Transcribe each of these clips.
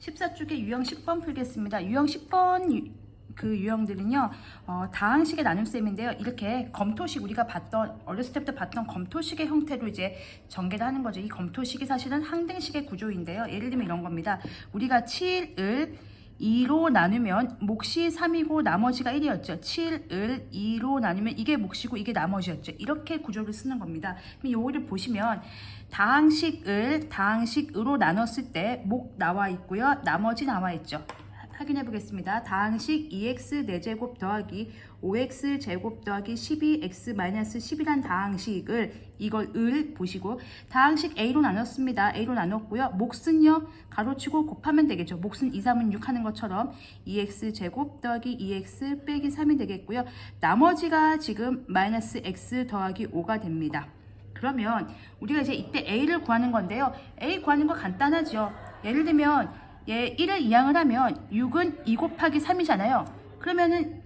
14쪽에 유형 10번 풀겠습니다. 유형 10번 그 유형들은요, 다항식의 나눗셈인데요. 이렇게 검토식, 우리가 어렸을 때부터 봤던 검토식의 형태로 이제 전개를 하는 거죠. 이 검토식이 사실은 항등식의 구조인데요. 예를 들면 이런 겁니다. 우리가 7을 2로 나누면 몫이 3이고 나머지가 1이었죠. 7을 2로 나누면 이게 몫이고 이게 나머지였죠. 이렇게 구조를 쓰는 겁니다. 그럼 요거를 보시면 다항식으로 나눴을 때 몫 나와 있고요. 나머지 나와 있죠. 확인해 보겠습니다. 다항식 2x 4제곱 더하기 5x 제곱 더하기 12x 마이너스 10이란 다항식을 이걸 보시고 다항식 a로 나눴습니다. a로 나눴고요. 몫은요. 가로치고 곱하면 되겠죠. 몫은 2, 3은 6 하는 것처럼 2x 제곱 더하기 2x 빼기 3이 되겠고요. 나머지가 지금 마이너스 x 더하기 5가 됩니다. 그러면 우리가 이제 이때 a를 구하는 건데요. a 구하는 거 간단하죠. 예를 들면 얘 1을 이항을 하면 6은 2 곱하기 3이잖아요. 그러면은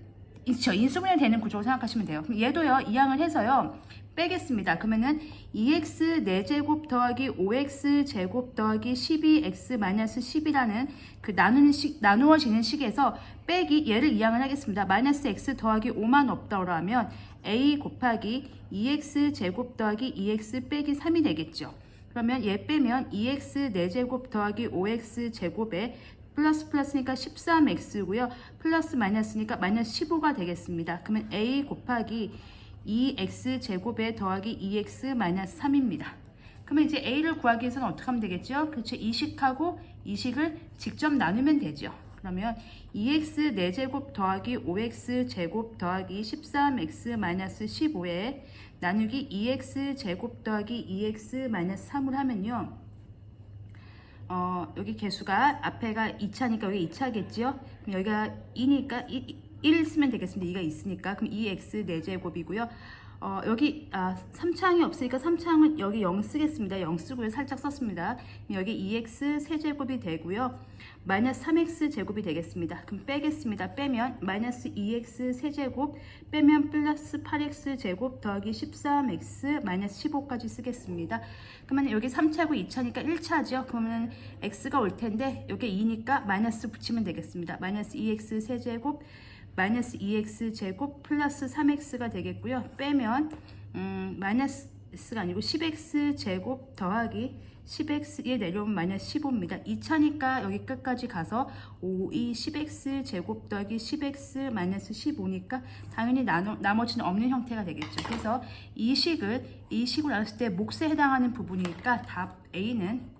인수분해 되는 구조로 생각하시면 돼요. 그럼 얘도요, 이항을 해서요, 빼겠습니다. 그러면은 2x 4제곱 더하기 5x 제곱 더하기 12x 마이너스 10이라는 그 나누어지는 식에서 빼기 얘를 이항을 하겠습니다. 마이너스 x 더하기 5만 없다고 하면 a 곱하기 2x 제곱 더하기 2x 빼기 3이 되겠죠. 그러면 얘 빼면 2x 4제곱 더하기 5x 제곱에 플러스니까 13x고요. 플러스 마이너스니까 마이너스 15가 되겠습니다. 그러면 a 곱하기 2x 제곱에 더하기 2x 마이너스 3입니다. 그러면 이제 a를 구하기 위해서는 어떻게 하면 되겠죠? 그렇죠. 이식하고 이식을 직접 나누면 되죠. 그러면 2x 4제곱 더하기 5x 제곱 더하기 13x 마이너스 15에 나누기 2x 제곱 더하기 2x 마이너스 3을 하면요. 여기 개수가 앞에가 2차니까 여기 2차겠죠? 그럼 여기가 2니까 1 쓰면 되겠습니다. 2가 있으니까. 그럼 2x 4제곱이고요. 여기 3차항이 없으니까 3차항은 여기 0 쓰겠습니다. 0 쓰고요. 살짝 썼습니다. 여기 2x 세제곱이 되고요. 마이너스 3x 제곱이 되겠습니다. 그럼 빼겠습니다. 빼면 마이너스 2x 세제곱 빼면 플러스 8x 제곱 더하기 13x 마이너스 15까지 쓰겠습니다. 그러면 여기 3차고 2차니까 1차죠. 그러면 x가 올 텐데 여기 2니까 마이너스 붙이면 되겠습니다. 마이너스 2x 세제곱 마이너스 2x 제곱 플러스 3x가 되겠고요. 빼면 마이너스가 아니고 10x 제곱 더하기 10x에 내려오면 마이너스 15입니다. 2차니까 여기 끝까지 가서 5, 2, 10x 제곱 더하기 10x 마이너스 15니까 당연히 나머지는 없는 형태가 되겠죠. 그래서 이 식을 나눴을 때 몫에 해당하는 부분이니까 답 A는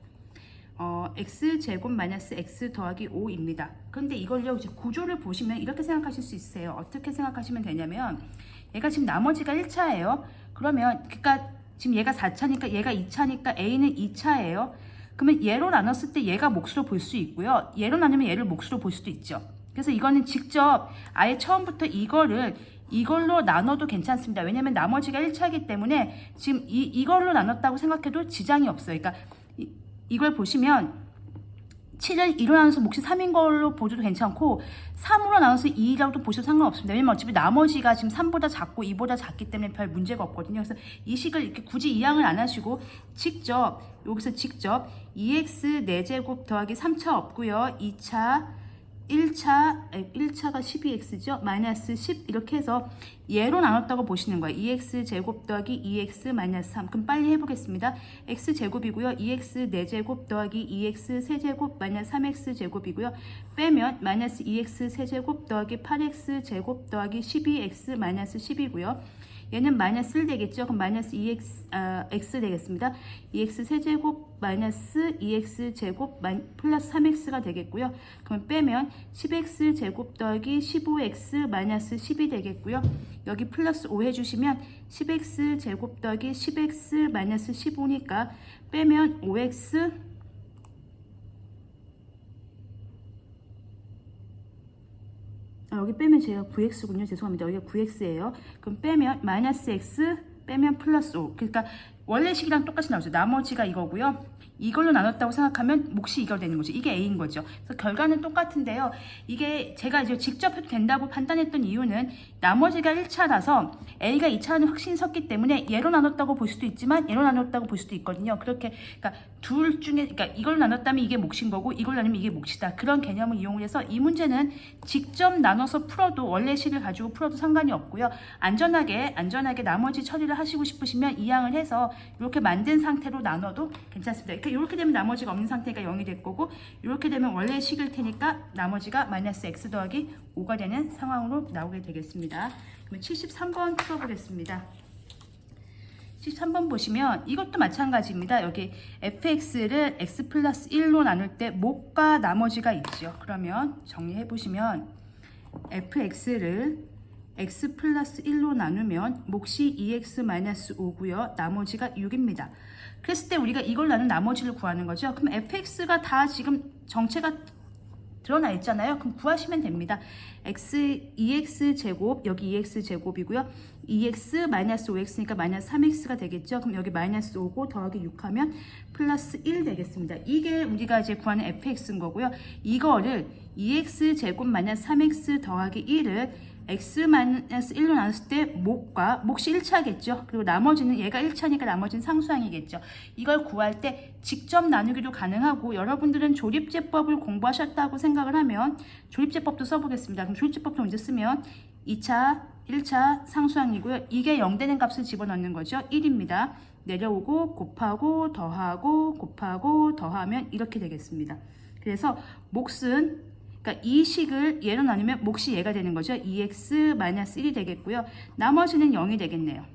x제곱 마이너스 x 더하기 5입니다. 그런데 이걸요, 이제 구조를 보시면 이렇게 생각하실 수 있어요. 어떻게 생각하시면 되냐면, 얘가 지금 나머지가 1차예요. 그러면, 그러니까 지금 얘가 4차니까 얘가 2차니까 a는 2차예요. 그러면 얘로 나눴을 때 얘가 몫으로 볼 수 있고요. 얘로 나누면 얘를 몫으로 볼 수도 있죠. 그래서 이거는 직접 아예 처음부터 이걸로 나눠도 괜찮습니다. 왜냐면 나머지가 1차이기 때문에 지금 이걸로 나눴다고 생각해도 지장이 없어요. 그러니까 이걸 보시면 7을 2로 나눠서 몫이 3인 걸로 보셔도 괜찮고 3으로 나눠서 2라고도 보셔도 상관없습니다. 왜냐면 어차피 나머지가 지금 3보다 작고 2보다 작기 때문에 별 문제가 없거든요. 그래서 이 식을 이렇게 굳이 이항을 안 하시고 여기서 직접 2x 4제곱 더하기 3차 없고요. 1차가 12x죠. 마이너스 10 이렇게 해서 얘로 나눴다고 보시는 거예요. 2x 제곱 더하기 2x 마이너스 3. 그럼 빨리 해보겠습니다. x 제곱이고요. 2x 4제곱 더하기 2x 세제곱 마이너스 3x 제곱이고요. 빼면 마이너스 2x 세제곱 더하기 8x 제곱 더하기 12x 마이너스 10이고요. 얘는 마이너스 1 되겠죠. 그럼 마이너스 2x 되겠습니다. 2x 세제곱 마이너스 2x 제곱 플러스 3x가 되겠고요. 그럼 빼면 10x 제곱 더하기 15x 마이너스 10이 되겠고요. 여기 플러스 5 해주시면 10x 제곱 더하기 10x 마이너스 15니까 빼면 5x 여기 빼면 제가 9x군요. 죄송합니다. 여기가 9x예요. 그럼 빼면 마이너스 x 빼면 플러스 5. 그러니까 원래 식이랑 똑같이 나오죠. 나머지가 이거고요. 이걸로 나눴다고 생각하면 몫이 이걸 되는 거죠. 이게 A인 거죠. 그래서 결과는 똑같은데요. 이게 제가 이제 직접 해도 된다고 판단했던 이유는 나머지가 1차라서 A가 2차는 확신이 섰기 때문에 얘로 나눴다고 볼 수도 있지만 얘로 나눴다고 볼 수도 있거든요. 그렇게 그러니까 둘 중에 그러니까 이걸 나눴다면 이게 몫인 거고 이걸 나누면 이게 몫이다. 그런 개념을 이용을 해서 이 문제는 직접 나눠서 풀어도 원래 식을 가지고 풀어도 상관이 없고요. 안전하게 나머지 처리를 하시고 싶으시면 이항을 해서 이렇게 만든 상태로 나눠도 괜찮습니다. 이렇게 되면 나머지가 없는 상태니까 0이 될 거고 이렇게 되면 원래 식일 테니까 나머지가 마이너스 x 더하기 5가 되는 상황으로 나오게 되겠습니다. 그러면 73번 풀어보겠습니다. 73번 보시면 이것도 마찬가지입니다. 여기 fx를 x 플러스 1로 나눌 때 몫과 나머지가 있죠. 그러면 정리해 보시면 fx를 x 플러스 1로 나누면 몫이 2x 마이너스 5고요. 나머지가 6입니다. 그랬을 때 우리가 이걸 나눈 나머지를 구하는 거죠. 그럼 fx가 다 지금 정체가 드러나 있잖아요. 그럼 구하시면 됩니다. 2x 제곱, 여기 2x 제곱이고요. 2x 마이너스 5x니까 마이너스 3x가 되겠죠. 그럼 여기 마이너스 5고 더하기 6하면 플러스 1 되겠습니다. 이게 우리가 이제 구하는 fx인 거고요. 이거를 2x 제곱 마이너스 3x 더하기 1을 x-1로 나눴을 때 몫이 1차겠죠. 그리고 나머지는 얘가 1차니까 나머지는 상수항이겠죠. 이걸 구할 때 직접 나누기도 가능하고 여러분들은 조립제법을 공부하셨다고 생각을 하면 조립제법도 써보겠습니다. 그럼 조립제법도 먼저 쓰면 2차, 1차 상수항이고요. 이게 0 되는 값을 집어넣는 거죠. 1입니다. 내려오고 곱하고 더하고 곱하고 더하면 이렇게 되겠습니다. 그래서 몫은 그러니까 이 식을 얘로 나누면 몫이 얘가 되는 거죠. 2x-1이 되겠고요. 나머지는 0이 되겠네요.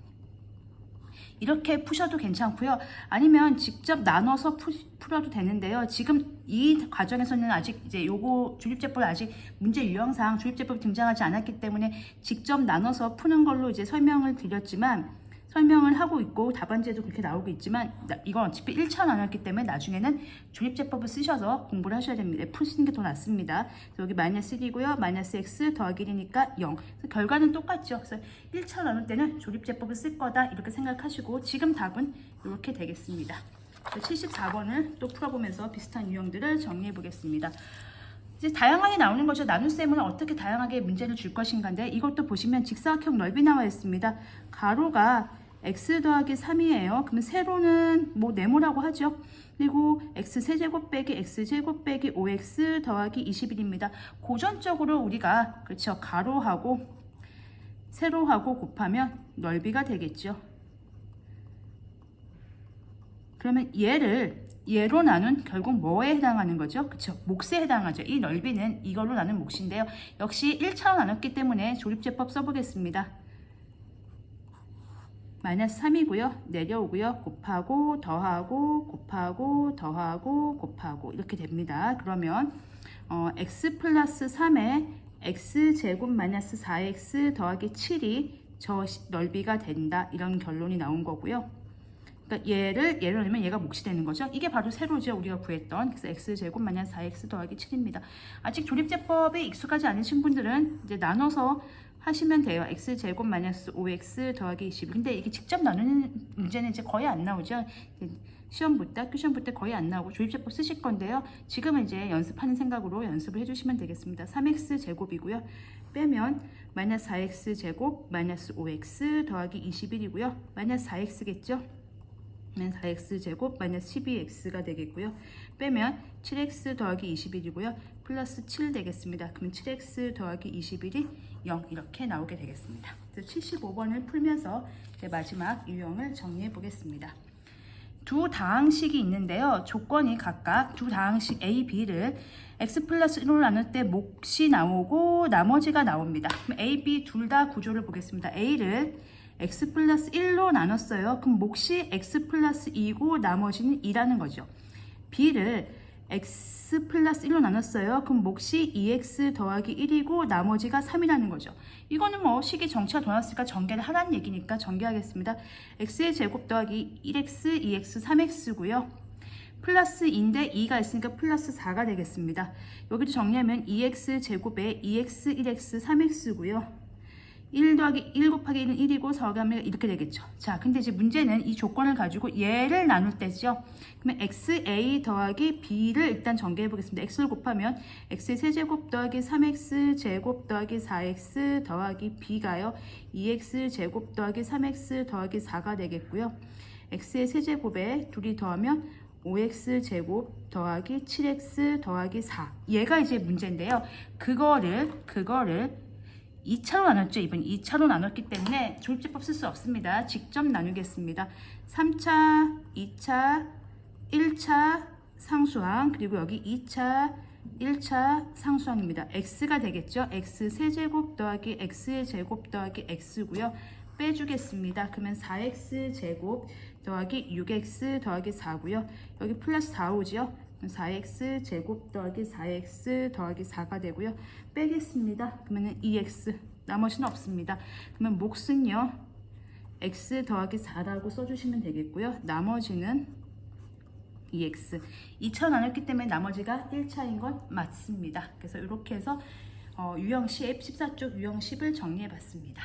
이렇게 푸셔도 괜찮고요. 아니면 직접 나눠서 풀어도 되는데요. 지금 이 과정에서는 아직 이제 요거 조립제법 아직 문제 유형상 조립제법이 등장하지 않았기 때문에 직접 나눠서 푸는 걸로 이제 설명을 드렸지만 설명을 하고 있고 답안지에도 그렇게 나오고 있지만 이건 어차피 1차 나눴기 때문에 나중에는 조립제법을 쓰셔서 공부를 하셔야 됩니다. 푸시는 게 더 낫습니다. 여기 마이너스 1이고요. 마이너스 x 더하기 1이니까 0. 그래서 결과는 똑같죠. 그래서 1차 나눌 때는 조립제법을 쓸 거다 이렇게 생각하시고 지금 답은 이렇게 되겠습니다. 74번을 또 풀어보면서 비슷한 유형들을 정리해 보겠습니다. 이제 다양하게 나오는 거죠. 나눗셈은 어떻게 다양하게 문제를 줄 것인가인데 이것도 보시면 직사각형 넓이 나와 있습니다. 가로가 x 더하기 3이에요. 그러면 세로는 뭐 네모라고 하죠. 그리고 x 세제곱 빼기 x 제곱 빼기 5x 더하기 21입니다. 고전적으로 우리가 그렇죠. 가로하고 세로하고 곱하면 넓이가 되겠죠. 그러면 얘로 나눈 결국 뭐에 해당하는 거죠? 그쵸? 몫에 해당하죠. 이 넓이는 이걸로 나눈 몫인데요. 역시 1차로 나눴기 때문에 조립제법 써보겠습니다. 마이너스 3이고요. 내려오고요. 곱하고 더하고 곱하고 더하고 곱하고 이렇게 됩니다. 그러면 x 플러스 3에 x제곱 마이너스 4x 더하기 7이 저 넓이가 된다. 이런 결론이 나온 거고요. 그러니까 얘를 넣으면 얘가 몫이 되는 거죠. 이게 바로 세로죠. 우리가 구했던. 그래서 x제곱 마이너스 4x 더하기 7입니다. 아직 조립제법에 익숙하지 않으신 분들은 이제 나눠서 하시면 돼요. x제곱 마이너스 5x 더하기 20. 근데 이게 직접 나누는 문제는 이제 거의 안 나오죠. 학교 시험 볼 때 거의 안 나오고 조립제법 쓰실 건데요. 지금은 이제 연습하는 생각으로 연습을 해주시면 되겠습니다. 3x 제곱이고요. 빼면 마이너스 4x 제곱 마이너스 5x 더하기 21이고요. 마이너스 4x겠죠. 4x 제곱 마이너스 12x가 되겠고요. 빼면 7x 더하기 21이고요. 플러스 7 되겠습니다. 그러면 7x 더하기 21이 0 이렇게 나오게 되겠습니다. 75번을 풀면서 이제 마지막 유형을 정리해 보겠습니다. 두 다항식이 있는데요. 조건이 각각 두 다항식 A, B를 x 플러스 1로 나눌 때 몫이 나오고 나머지가 나옵니다. 그럼 A, B 둘 다 구조를 보겠습니다. A를 x 플러스 1로 나눴어요. 그럼 몫이 x 플러스 2고 나머지는 2라는 거죠. B를 x 플러스 1로 나눴어요. 그럼 몫이 2x 더하기 1이고 나머지가 3이라는 거죠. 이거는 뭐 식이 정체가 돌아왔으니까 전개를 하라는 얘기니까 전개하겠습니다. x의 제곱 더하기 1x, 2x, 3x고요. 플러스 2인데 2가 있으니까 플러스 4가 되겠습니다. 여기도 정리하면 2x 제곱에 2x, 1x, 3x고요. 1 더하기 1 곱하기 1은 1이고 4 곱하기 1은 이렇게 되겠죠. 자, 근데 이제 문제는 이 조건을 가지고 얘를 나눌 때죠. 그러면 xa 더하기 b를 일단 전개해 보겠습니다. x를 곱하면 x의 세제곱 더하기 3x 제곱 더하기 4x 더하기 b가요. 2x 제곱 더하기 3x 더하기 4가 되겠고요. x의 세제곱에 둘이 더하면 5x 제곱 더하기 7x 더하기 4. 얘가 이제 문제인데요. 그거를 2차로 나눴죠. 이번 2차로 나눴기 때문에 조립제법 쓸 수 없습니다. 직접 나누겠습니다. 3차, 2차, 1차 상수항, 그리고 여기 2차, 1차 상수항입니다. x가 되겠죠. x 세제곱 더하기 x의 제곱 더하기 x고요. 빼주겠습니다. 그러면 4x 제곱 더하기 6x 더하기 4고요. 여기 플러스 4 오지요. 4x 제곱 더하기 4x 더하기 4가 되고요. 빼겠습니다. 그러면 2x, 나머지는 없습니다. 그러면 몫은요, x 더하기 4라고 써주시면 되겠고요. 나머지는 2x. 2차 나눴기 때문에 나머지가 1차인 건 맞습니다. 그래서 이렇게 해서 유형 10, 14쪽 유형 10을 정리해 봤습니다.